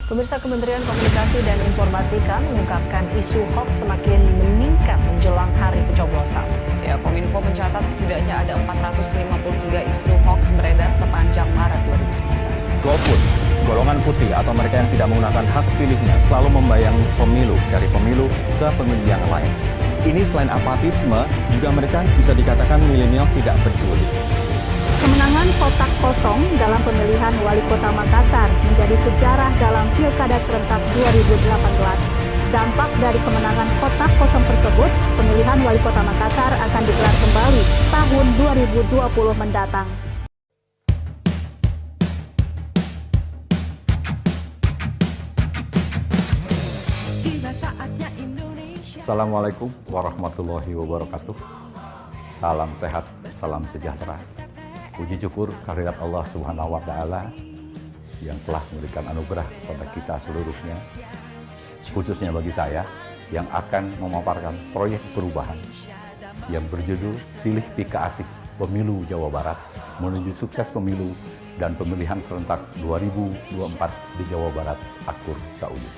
Pemirsa, Kementerian Komunikasi dan Informatika mengungkapkan isu hoax semakin meningkat menjelang hari pencoblosan. Ya, Kominfo mencatat setidaknya ada 453 isu hoax beredar sepanjang Maret 2019. Golput, golongan putih atau mereka yang tidak menggunakan hak pilihnya selalu membayangi pemilu dari pemilu ke pemilu yang lain. Ini selain apatisme, juga mereka bisa dikatakan milenial tidak peduli. Kemenangan kotak kosong dalam pemilihan wali kota Makassar menjadi sejarah dalam Pilkada serentak 2018. Dampak dari kemenangan kotak kosong tersebut, pemilihan wali kota Makassar akan digelar kembali tahun 2020 mendatang. Assalamualaikum warahmatullahi wabarakatuh. Salam sehat, salam sejahtera. Puji syukur kehadirat Allah Subhanahu wa Ta'ala yang telah memberikan anugerah kepada kita seluruhnya, khususnya bagi saya yang akan memaparkan proyek perubahan yang berjudul Silih Pika Asih Pemilu Jawa Barat menuju sukses pemilu dan pemilihan serentak 2024 di Jawa Barat akur sauyu.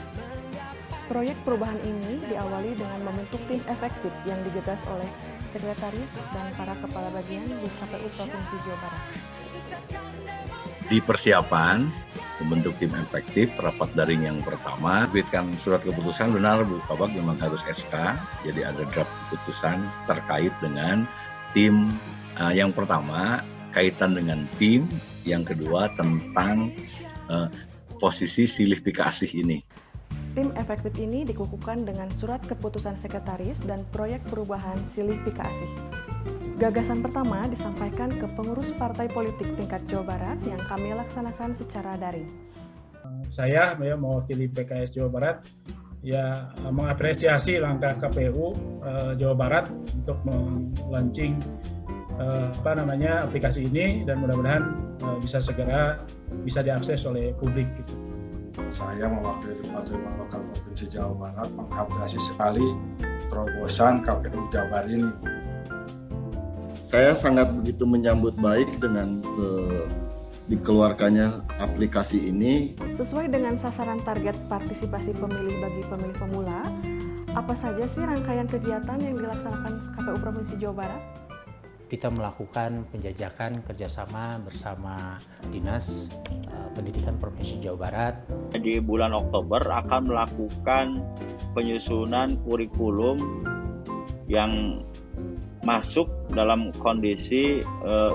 Proyek perubahan ini diawali dengan membentuk tim efektif yang digagas oleh Sekretaris dan para kepala bagian di KPU Provinsi Jawa Barat. Di persiapan membentuk tim efektif, rapat daring yang pertama, terbitkan surat keputusan, benar Bu Kabak memang harus SK, jadi ada draft keputusan terkait dengan tim yang pertama, kaitan dengan tim, yang kedua tentang posisi silih pika asih ini. Tim efektif ini dikukuhkan dengan surat keputusan sekretaris dan proyek perubahan Silih Pika Asih. Gagasan pertama disampaikan ke pengurus partai politik tingkat Jawa Barat yang kami laksanakan secara daring. Saya mewakili PKS Jawa Barat mengapresiasi langkah KPU Jawa Barat untuk melaunching aplikasi ini dan mudah-mudahan bisa segera diakses oleh publik gitu. Saya mewakili Partai Lokal Provinsi Jawa Barat mengapresiasi sekali terobosan KPU Jabar ini. Saya sangat begitu menyambut baik dengan dikeluarkannya aplikasi ini. Sesuai dengan sasaran target partisipasi pemilih bagi pemilih pemula, apa saja sih rangkaian kegiatan yang dilaksanakan KPU Provinsi Jawa Barat? Kita melakukan penjajakan kerjasama bersama Dinas Pendidikan Provinsi Jawa Barat. Di bulan Oktober akan melakukan penyusunan kurikulum yang masuk dalam kondisi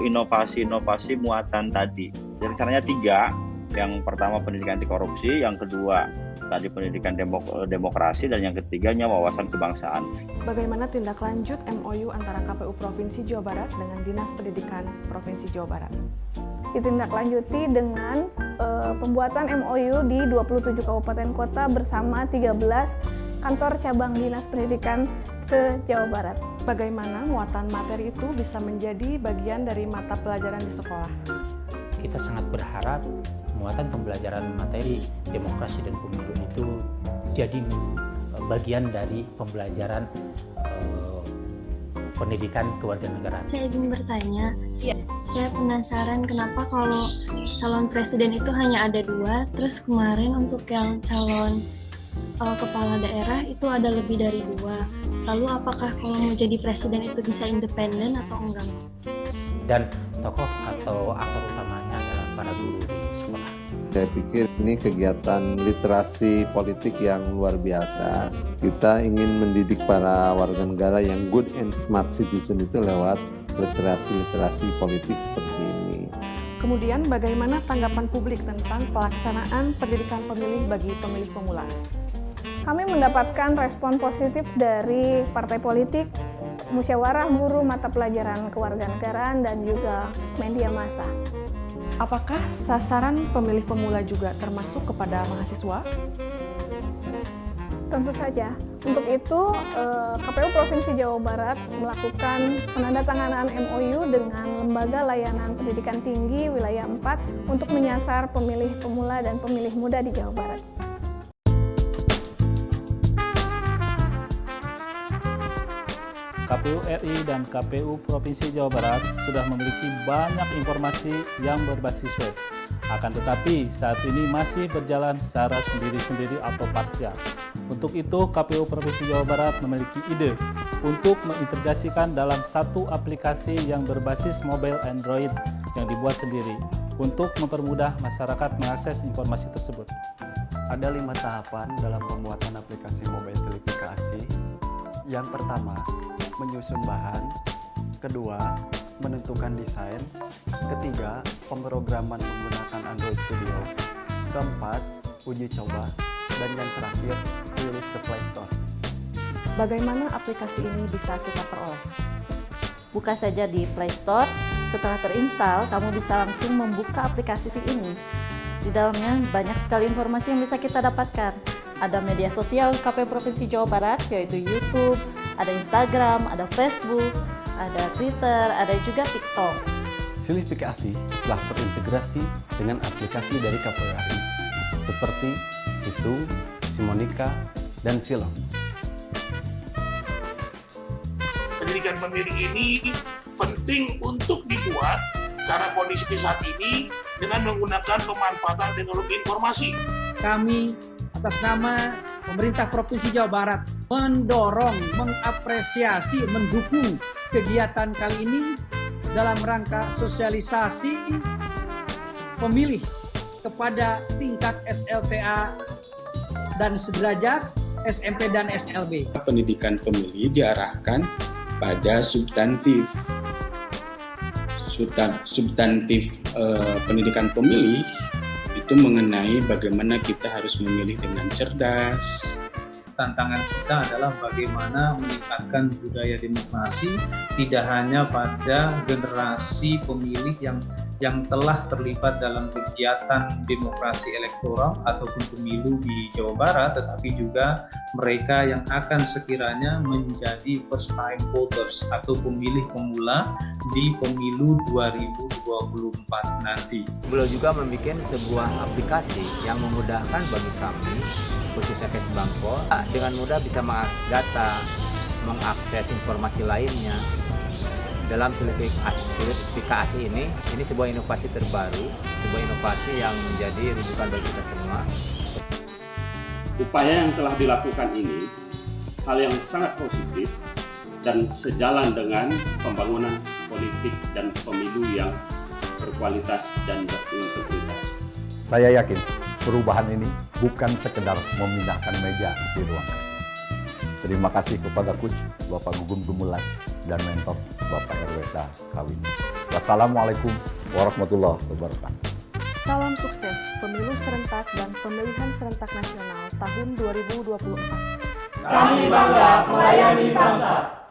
inovasi-inovasi muatan tadi. Jadi rencananya 3, yang pertama pendidikan anti korupsi, yang kedua tadi pendidikan demokrasi, dan yang ketiganya wawasan kebangsaan. Bagaimana tindak lanjut MOU antara KPU Provinsi Jawa Barat dengan Dinas Pendidikan Provinsi Jawa Barat? Ditindaklanjuti dengan pembuatan MOU di 27 kabupaten kota bersama 13 kantor cabang Dinas Pendidikan se-Jawa Barat. Bagaimana muatan materi itu bisa menjadi bagian dari mata pelajaran di sekolah? Kita sangat berharap muatan pembelajaran materi demokrasi dan pemilu itu jadi bagian dari pembelajaran pendidikan kewarganegaraan. Saya izin bertanya, saya penasaran kenapa kalau calon presiden itu hanya ada 2, terus kemarin untuk yang calon kepala daerah itu ada lebih dari 2. Lalu apakah kalau mau jadi presiden itu bisa independen atau enggak? Dan tokoh atau aktor utamanya adalah para guru di sekolah. Saya pikir ini kegiatan literasi politik yang luar biasa. Kita ingin mendidik para warga negara yang good and smart citizen itu lewat literasi politik seperti ini. Kemudian bagaimana tanggapan publik tentang pelaksanaan pendidikan pemilih bagi pemilih pemula? Kami mendapatkan respon positif dari partai politik, musyawarah guru mata pelajaran kewarganegaraan, dan juga media massa. Apakah sasaran pemilih pemula juga termasuk kepada mahasiswa? Tentu saja. Untuk itu, KPU Provinsi Jawa Barat melakukan penandatanganan MOU dengan Lembaga Layanan Pendidikan Tinggi Wilayah 4 untuk menyasar pemilih pemula dan pemilih muda di Jawa Barat. KPU RI dan KPU Provinsi Jawa Barat sudah memiliki banyak informasi yang berbasis web. Akan tetapi saat ini masih berjalan secara sendiri-sendiri atau parsial. Untuk itu KPU Provinsi Jawa Barat memiliki ide untuk mengintegrasikan dalam satu aplikasi yang berbasis mobile Android yang dibuat sendiri untuk mempermudah masyarakat mengakses informasi tersebut. Ada 5 tahapan dalam pembuatan aplikasi mobile Silifikasi. Yang pertama, menyusun bahan. Kedua, menentukan desain. Ketiga, pemrograman menggunakan Android Studio. Keempat, uji coba. Dan yang terakhir, rilis ke Play Store. Bagaimana aplikasi ini bisa kita peroleh? Buka saja di Play Store. Setelah terinstall, kamu bisa langsung membuka aplikasi ini. Di dalamnya banyak sekali informasi yang bisa kita dapatkan. Ada media sosial KPU Provinsi Jawa Barat, yaitu YouTube, ada Instagram, ada Facebook, ada Twitter, ada juga TikTok. Silifikasi telah terintegrasi dengan aplikasi dari KPU RI seperti Situng, Simonika, dan Silom. Pendidikan pemilih ini penting untuk dibuat karena kondisi saat ini dengan menggunakan pemanfaatan teknologi informasi. Kami atas nama pemerintah Provinsi Jawa Barat mendorong, mengapresiasi, mendukung kegiatan kali ini dalam rangka sosialisasi pemilih kepada tingkat SLTA dan sederajat, SMP dan SLB. Pendidikan pemilih diarahkan pada substantif pendidikan pemilih itu mengenai bagaimana kita harus memilih dengan cerdas. Tantangan kita adalah bagaimana meningkatkan budaya demokrasi tidak hanya pada generasi pemilih yang telah terlibat dalam kegiatan demokrasi elektoral ataupun pemilu di Jawa Barat, tetapi juga mereka yang akan sekiranya menjadi first time voters atau pemilih pemula di pemilu 2024 nanti. Beliau juga membuat sebuah aplikasi yang memudahkan bagi kami, khususnya Kesbangpol, dengan mudah bisa mengakses data, mengakses informasi lainnya. Dalam Silifikasi ini sebuah inovasi terbaru, sebuah inovasi yang menjadi rujukan bagi kita semua. Upaya yang telah dilakukan ini hal yang sangat positif dan sejalan dengan pembangunan politik dan pemilu yang berkualitas dan berintegritas. Saya yakin perubahan ini bukan sekedar memindahkan meja di ruang kerja. Terima kasih kepada Coach Bapak Gugum Gumulan dan mentor Bapak Erweta Kawin. Wassalamualaikum warahmatullahi wabarakatuh. Salam sukses pemilu serentak dan pemilihan serentak nasional tahun 2024. Kami bangga melayani bangsa.